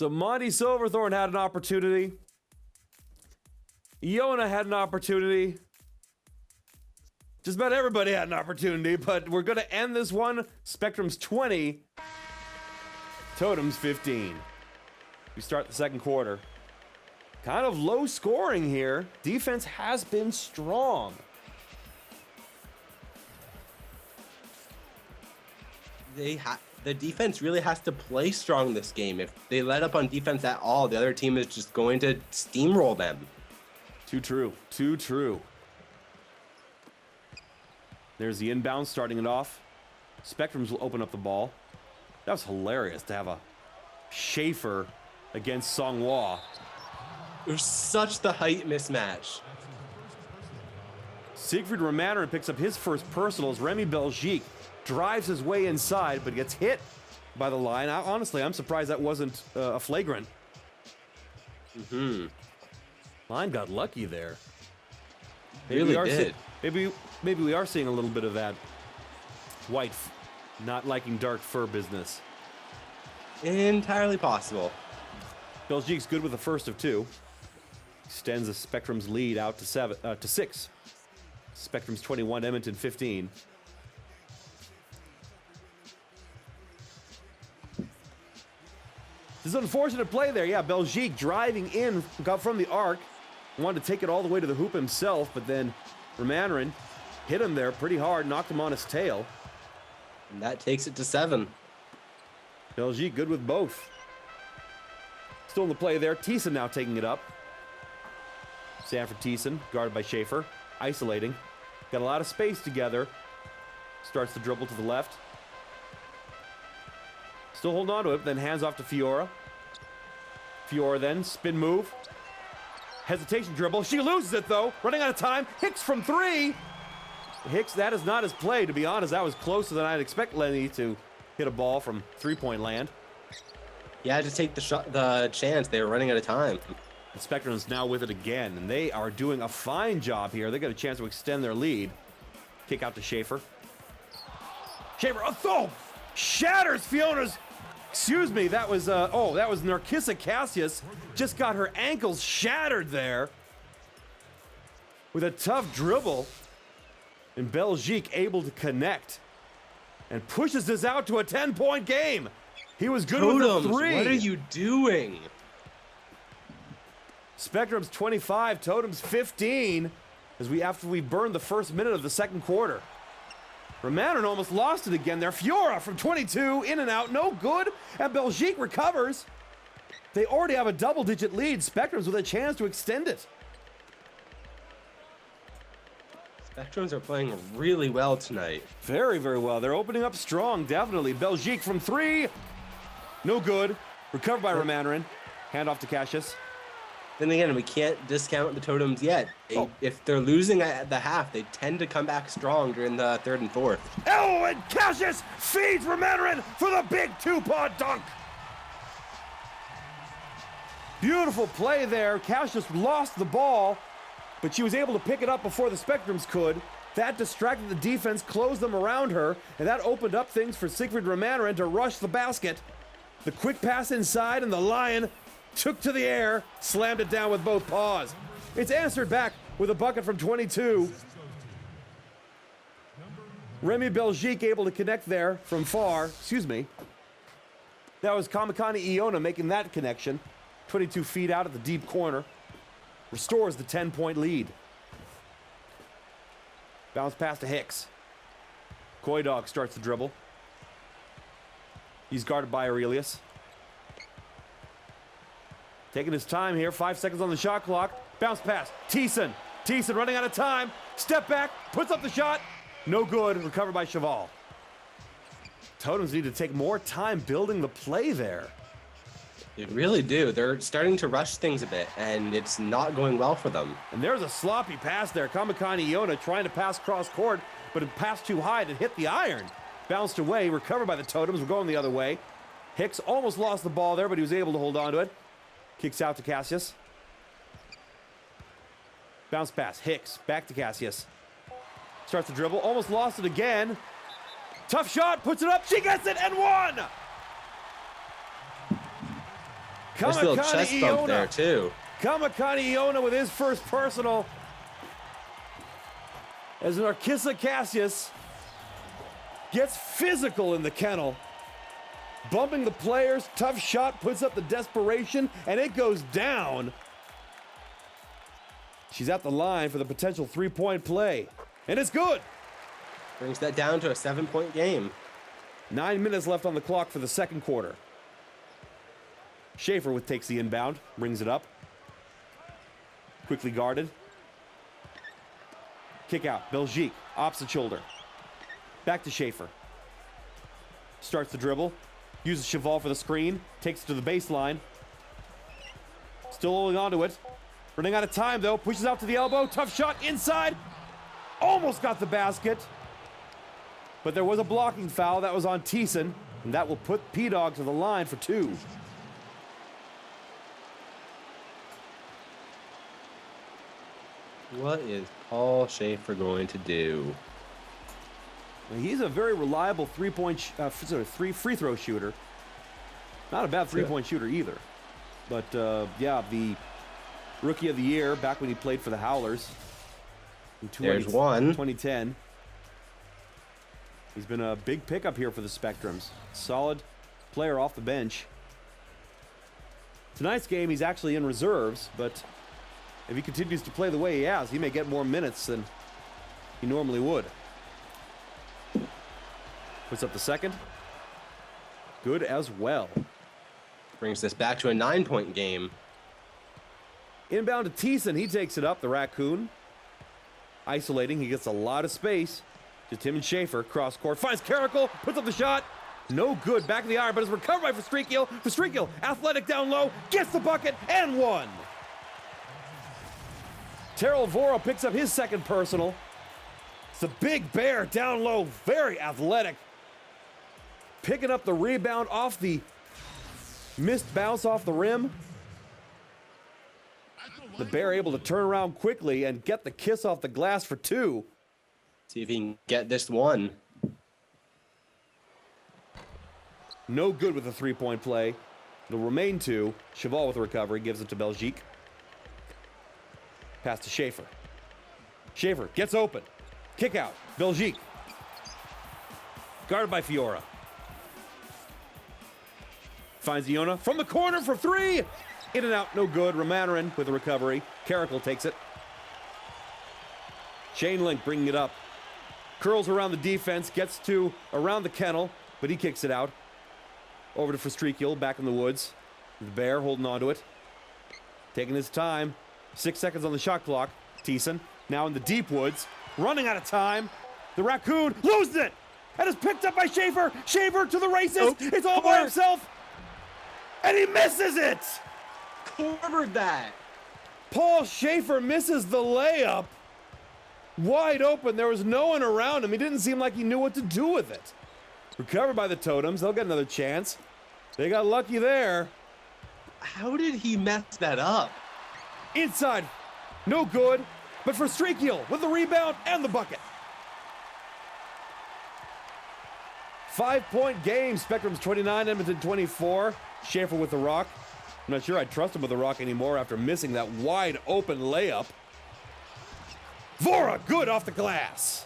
So Monty Silverthorne had an opportunity. Iona had an opportunity. Just about everybody had an opportunity, but we're going to end this one. Spectrum's 20. Totems 15. We start the second quarter. Kind of low scoring here. Defense has been strong. The defense really has to play strong this game. If they let up on defense at all, the other team is just going to steamroll them. Too true. Too true. There's the inbound starting it off. Spectrums will open up the ball. That was hilarious to have a Schaefer against Songhua. There's such the height mismatch. Siegfried Romaner picks up his first personal as Remy Belgique drives his way inside, but gets hit by the line. Honestly, I'm surprised that wasn't a flagrant. Line got lucky there. Really did. Maybe we are seeing a little bit of that white not liking dark fur business. Entirely possible. Belgique's good with the first of two. Extends the Spectrum's lead out to 6. Spectrum's 21, Edmonton 15. This is an unfortunate play there. Yeah, Belgique driving in, got from the arc, wanted to take it all the way to the hoop himself, but then Romanerin hit him there pretty hard, knocked him on his tail. And that takes it to 7. Belgique good with both. Still in the play there. Thiessen now taking it up. Sanford Thiessen, guarded by Schaefer. Isolating. Got a lot of space together. Starts the dribble to the left. Still holding on to it, then hands off to Fiora. Fiora then, spin move. Hesitation dribble. She loses it though. Running out of time. Hicks from 3. Hicks, that is not his play, to be honest. That was closer than I'd expect Lenny to hit a ball from 3-point land. Yeah, just take the chance. They were running out of time. The Spectrum's now with it again, and they are doing a fine job here. They got a chance to extend their lead. Kick out to Schaefer. Schaefer, shatters Fiona's. Excuse me, that was Narcissa Cassius. Just got her ankles shattered there with a tough dribble. And Belgique able to connect and pushes this out to a 10-point game. He was good with the 3. What are you doing? Spectrum's 25, Totems 15, after we burned the first minute of the second quarter. Romanerin almost lost it again there. Fiora from 22, in and out, no good. And Belgique recovers. They already have a double-digit lead. Spectrum's with a chance to extend it. Spectrums are playing really well tonight. Very, very well. They're opening up strong, definitely. Belgique from 3. No good. Recovered by Romanerin. Hand off to Cassius. Then again, we can't discount the Totems yet. If they're losing at the half, they tend to come back strong during the 3rd and 4th. Oh, and Cassius feeds Romanerin for the big 2-pot dunk. Beautiful play there. Cassius lost the ball, but she was able to pick it up before the Spectrums could. That distracted the defense, closed them around her, and that opened up things for Siegfried Romanerin to rush the basket. The quick pass inside, and the Lion took to the air, slammed it down with both paws. It's answered back with a bucket from 22. Remy Belgique able to connect there from far. Excuse me. That was Kamakani Iona making that connection. 22 feet out at the deep corner. Restores the 10-point lead. Bounce pass to Hicks. Coy Dog starts the dribble. He's guarded by Aurelius. Taking his time here, 5 seconds on the shot clock. Bounce pass, Thiessen. Thiessen running out of time. Step back, puts up the shot. No good, recovered by Cheval. Totems need to take more time building the play there. They really do. They're starting to rush things a bit, and it's not going well for them. And there's a sloppy pass there. Kamakani Iona trying to pass cross court, but it passed too high to hit the iron. Bounced away, recovered by the Totems. We're going the other way. Hicks almost lost the ball there, but he was able to hold on to it. Kicks out to Cassius. Bounce pass. Hicks. Back to Cassius. Starts the dribble. Almost lost it again. Tough shot. Puts it up. She gets it and 1! Nice little chest bump there, too. Kamakani Iona with his first personal. As Narcissa Cassius gets physical in the kennel. Bumping the players, tough shot, puts up the desperation, and it goes down. She's at the line for the potential three-point play, and it's good. Brings that down to a 7-point game. 9 minutes left on the clock for the second quarter. Schaefer takes the inbound, brings it up. Quickly guarded. Kick out, Belgique, opposite shoulder. Back to Schaefer. Starts the dribble. Uses Cheval for the screen. Takes it to the baseline. Still holding on to it. Running out of time, though. Pushes out to the elbow. Tough shot inside. Almost got the basket. But there was a blocking foul. That was on Thiessen. And that will put P-Dog to the line for 2. What is Paul Schaefer going to do? He's a very reliable free throw shooter. Not a bad three-point shooter either. But, yeah, the Rookie of the Year back when he played for the Howlers. There's one. 2010. He's been a big pickup here for the Spectrums. Solid player off the bench. Tonight's game, he's actually in reserves, but if he continues to play the way he has, he may get more minutes than he normally would. Puts up the second. Good as well. Brings this back to a 9-point game. Inbound to Thiessen. He takes it up, the Raccoon. Isolating. He gets a lot of space. Just him and Schaefer. Cross court. Finds Carrickle. Puts up the shot. No good. Back in the iron, but it's recovered by Verstreekil. Verstreekil, athletic down low. Gets the bucket and one. Terrell Vora picks up his second personal. It's a big bear down low. Very athletic. Picking up the rebound off the missed bounce off the rim. The Bear able to turn around quickly and get the kiss off the glass for 2. See if he can get this one. No good with the three-point play. It'll remain 2. Cheval with the recovery, gives it to Belgique. Pass to Schaefer. Schaefer gets open. Kick out. Belgique. Guarded by Fiora. Finds Iona from the corner for 3. In and out, no good. Romanarin with the recovery. Carrickle takes it. Shane Link bringing it up. Curls around the defense, gets to around the kennel, but he kicks it out. Over to Verstreekil, back in the woods. The Bear holding on to it. Taking his time. 6 seconds on the shot clock. Thiessen now in the deep woods. Running out of time. The Raccoon loses it. And is picked up by Schaefer. Schaefer to the races. Oh, it's all by himself. And he misses it. Covered that. Paul Schaefer misses the layup. Wide open. There was no one around him. He didn't seem like he knew what to do with it. Recovered by the Totems. They'll get another chance. They got lucky there. How did he mess that up? Inside. No good. But for Verstreekil with the rebound and the bucket. 5-point game. Spectrum's 29, Edmonton 24. Schaefer with the rock. I'm not sure I trust him with the rock anymore after missing that wide open layup. Vora, good off the glass.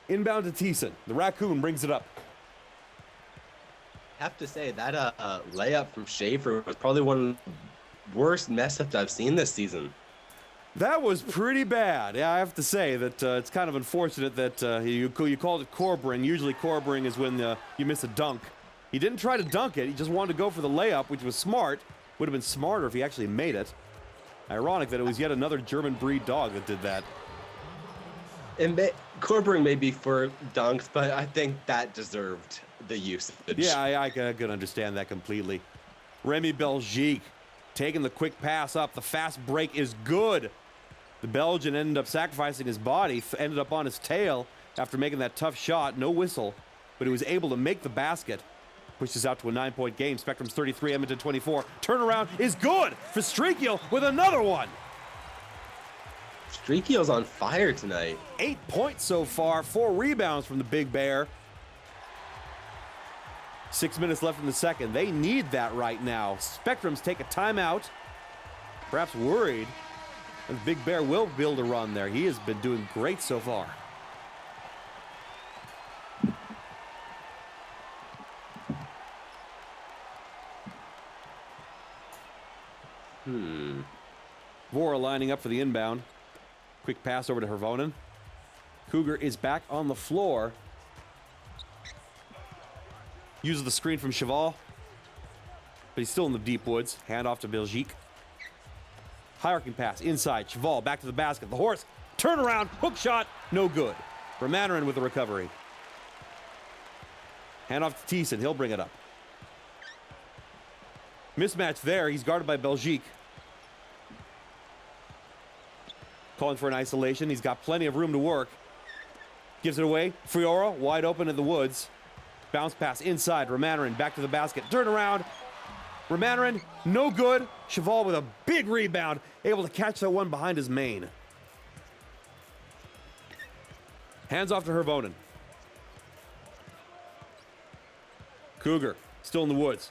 Inbound to Thiessen. The Raccoon brings it up. I have to say, that layup from Schaefer was probably one of the worst mess-ups I've seen this season. That was pretty bad. Yeah, I have to say that it's kind of unfortunate that you called it corbering. Usually corbering is when you miss a dunk. He didn't try to dunk it. He just wanted to go for the layup, which was smart. Would have been smarter if he actually made it. Ironic that it was yet another German breed dog that did that. Corbering may be for dunks, but I think that deserved the usage. Yeah, I could understand that completely. Remy Belgique taking the quick pass up. The fast break is good. The Belgian ended up sacrificing his body, ended up on his tail after making that tough shot. No whistle, but he was able to make the basket. Pushes out to a 9-point game. Spectrum's 33, Edmonton 24. Turnaround is good for Verstreekil with another one. Verstreekil's on fire tonight. 8 points so far, 4 rebounds from the Big Bear. 6 minutes left in the second. They need that right now. Spectrums take a timeout. Perhaps worried. And Big Bear will build a run there. He has been doing great so far. Vora lining up for the inbound. Quick pass over to Hervonen. Cougar is back on the floor. Uses the screen from Cheval. But he's still in the deep woods. Hand off to Belgique. High arcing pass inside. Cheval back to the basket. The horse. Turn around. Hook shot. No good. Romanarin with the recovery. Hand off to Thiessen. He'll bring it up. Mismatch there. He's guarded by Belgique. Calling for an isolation. He's got plenty of room to work. Gives it away. Fiora wide open in the woods. Bounce pass inside. Romanarin back to the basket. Turn around. Romanarin, no good. Cheval with a big rebound. Able to catch that one behind his main. Hands off to Hervonen. Cougar still in the woods.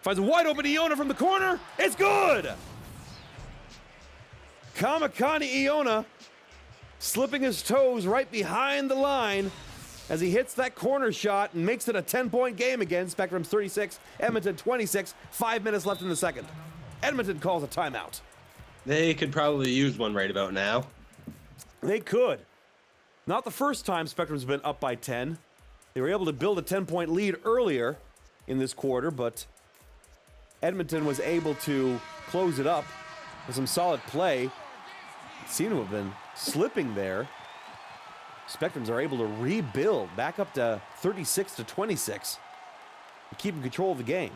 Finds a wide open Iona from the corner. It's good! Kamakani Iona slipping his toes right behind the line as he hits that corner shot and makes it a 10-point game again. Spectrum's 36, Edmonton 26, 5 minutes left in the second. Edmonton calls a timeout. They could probably use one right about now. They could. Not the first time Spectrum's been up by 10. They were able to build a 10-point lead earlier in this quarter, but Edmonton was able to close it up with some solid play. Seemed to have been slipping there. Spectrums are able to rebuild back up to 36-26 and keep in control of the game.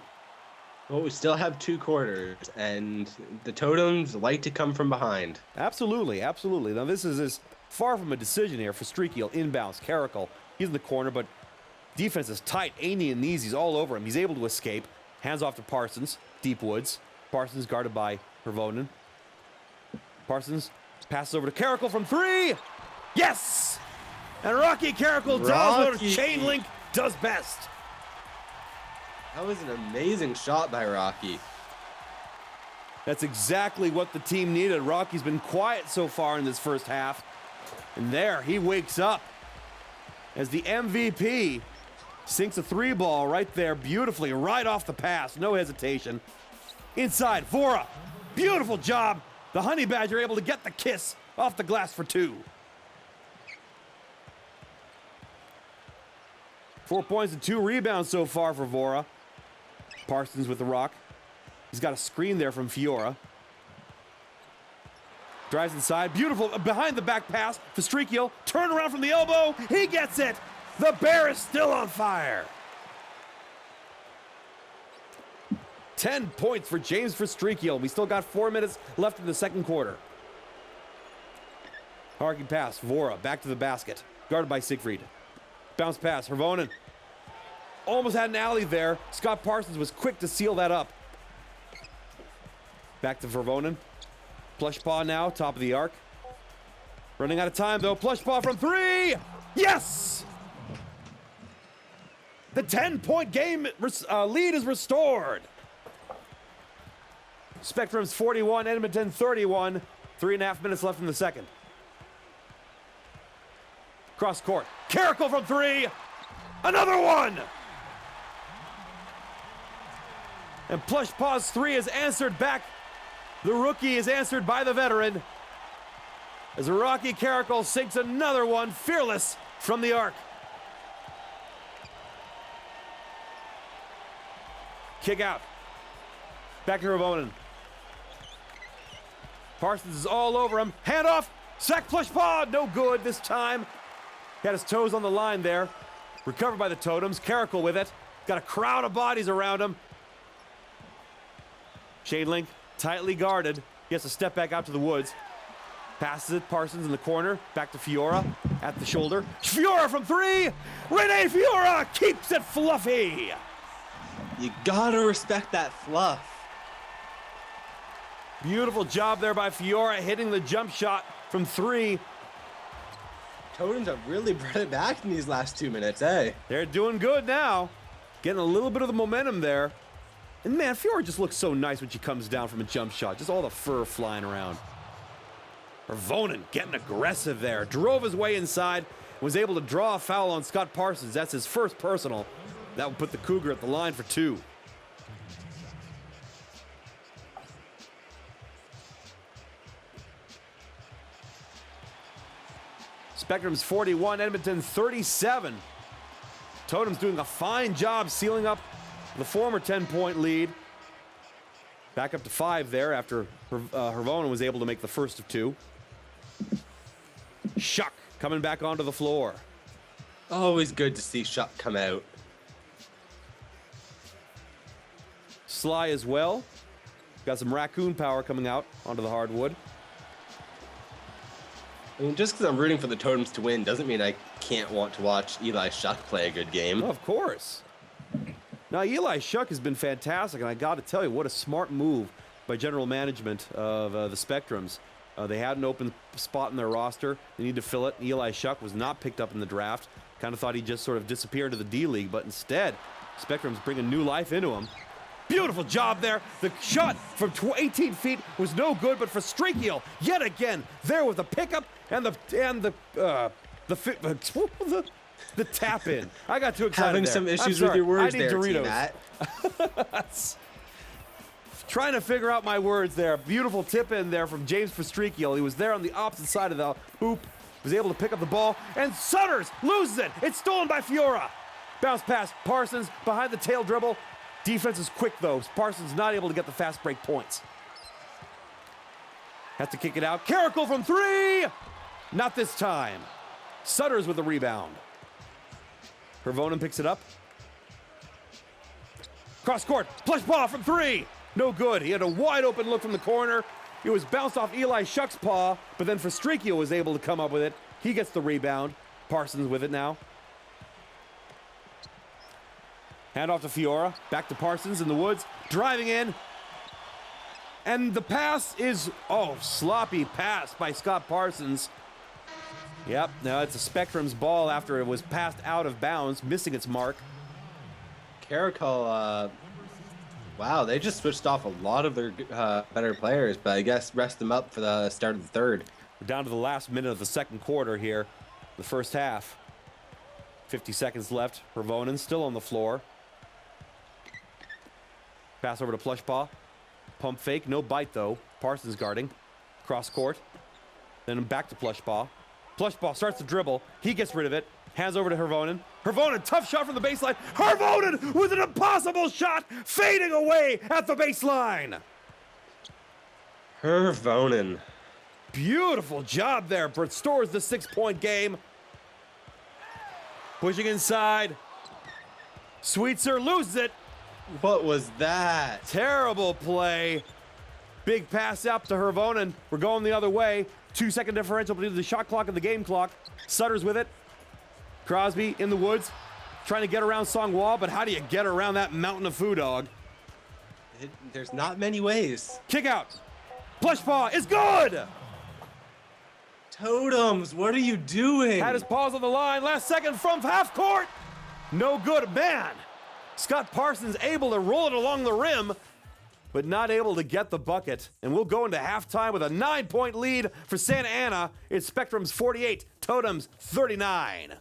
Well, we still have 2 quarters, and the Totems like to come from behind. Absolutely, absolutely. Now this is far from a decision here for Streakiel. Inbounds, Caracal. He's in the corner, but defense is tight. Aney and Kneesy's all over him. He's able to escape. Hands off to Parsons. Deep woods. Parsons guarded by Hervonen. Parsons passes over to Caracal from 3. Yes! And Rocky Caracal does what a chain link does best. That was an amazing shot by Rocky. That's exactly what the team needed. Rocky's been quiet so far in this first half. And there, he wakes up as the MVP sinks a 3-ball right there beautifully, right off the pass. No hesitation. Inside, Vora. Beautiful job. The Honey Badger able to get the kiss off the glass for 2. 4 points and 2 rebounds so far for Vora. Parsons with the rock. He's got a screen there from Fiora. Drives inside. Beautiful behind the back pass for Streakiel. Turn around from the elbow. He gets it. The Bear is still on fire. 10 points for James Verstreekiel. We still got 4 minutes left in the second quarter. Harking pass. Vora back to the basket. Guarded by Siegfried. Bounce pass. Hervonen. Almost had an alley there. Scott Parsons was quick to seal that up. Back to Hervonen. Plush paw now. Top of the arc. Running out of time though. Plush paw from 3. Yes! The 10-point game lead is restored. Spectrum's 41, Edmonton 31. 3.5 minutes left in the second. Cross court. Caracal from 3. Another one! And Plush Paw's 3 is answered back. The rookie is answered by the veteran. As Rocky Caracal sinks another one, fearless from the arc. Kick out. Back to Hervonen. Parsons is all over him. Hand off. Sack Plush Paw. No good this time. He had his toes on the line there. Recovered by the Totems. Caracal with it. Got a crowd of bodies around him. Chain link tightly guarded. He has to step back out to the woods. Passes it. Parsons in the corner. Back to Fiora at the shoulder. Fiora from 3. Rene Fiora keeps it fluffy. You gotta respect that fluff. Beautiful job there by Fiora hitting the jump shot from 3. Totems have really brought it back in these last 2 minutes, eh? They're doing good now. Getting a little bit of the momentum there. And man, Fiora just looks so nice when she comes down from a jump shot. Just all the fur flying around. Hervonen getting aggressive there. Drove his way inside. Was able to draw a foul on Scott Parsons. That's his first personal. That would put the Cougar at the line for 2. Spectrum's 41, Edmonton 37. Totem's doing a fine job sealing up the former 10-point lead. Back up to 5 there after Hervonen was able to make the first of 2. Shuck coming back onto the floor. Always good to see Shuck come out. Sly as well. Got some raccoon power coming out onto the hardwood. I mean, just because I'm rooting for the Totems to win doesn't mean I can't want to watch Eli Shuck play a good game. Of course. Now, Eli Shuck has been fantastic, and I got to tell you, what a smart move by general management of the Spectrums. They had an open spot in their roster. They need to fill it. Eli Shuck was not picked up in the draft. Kind of thought he'd just sort of disappear into the D-League, but instead, Spectrums bringing new life into him. Beautiful job there. The shot from 18 feet was no good, but for Stracheel, yet again, there with the pickup and the tap in. I got too excited. Having there. some issues with your words I need there, Doritos. Trying to figure out my words there. Beautiful tip in there from James Stracheel. He was there on the opposite side of the hoop. Was able to pick up the ball, and Sutters loses it. It's stolen by Fiora. Bounce pass. Parsons behind the tail dribble. Defense is quick, though. Parsons not able to get the fast break points. Has to kick it out. Carrickle from 3! Not this time. Sutters with the rebound. Hervonen picks it up. Cross court. Flush ball from 3. No good. He had a wide open look from the corner. It was bounced off Eli Shuck's paw, but then Stracheel was able to come up with it. He gets the rebound. Parsons with it now. Hand off to Fiora. Back to Parsons in the woods. Driving in. And the pass is, sloppy pass by Scott Parsons. Yep, now it's a Spectrum's ball after it was passed out of bounds, missing its mark. Carrickle, wow, they just switched off a lot of their better players, but I guess rest them up for the start of the third. We're down to the last minute of the second quarter here, the first half. 50 seconds left. Hervonen still on the floor. Pass over to Plushpaw. Pump fake, no bite though. Parsons guarding. Cross court. Then back to Plushpaw. Plushpaw starts to dribble. He gets rid of it. Hands over to Hervonen. Hervonen, tough shot from the baseline. Hervonen with an impossible shot, fading away at the baseline. Hervonen. Beautiful job there. Restores the 6-point game. Pushing inside. Sweetser loses it. What was that? Terrible play. Big pass up to Hervonen. We're going the other way. 2-second differential between the shot clock and the game clock. Sutter's with it. Crosby in the woods. Trying to get around Songwall, but how do you get around that mountain of foo dog? There's not many ways. Kick out. Plushpaw is good. Totems, what are you doing? Had his paws on the line. Last second from half court. No good. Man. Scott Parsons able to roll it along the rim, but not able to get the bucket. And we'll go into halftime with a 9-point lead for Santa Ana. It's Spectrum's 48, Totems 39.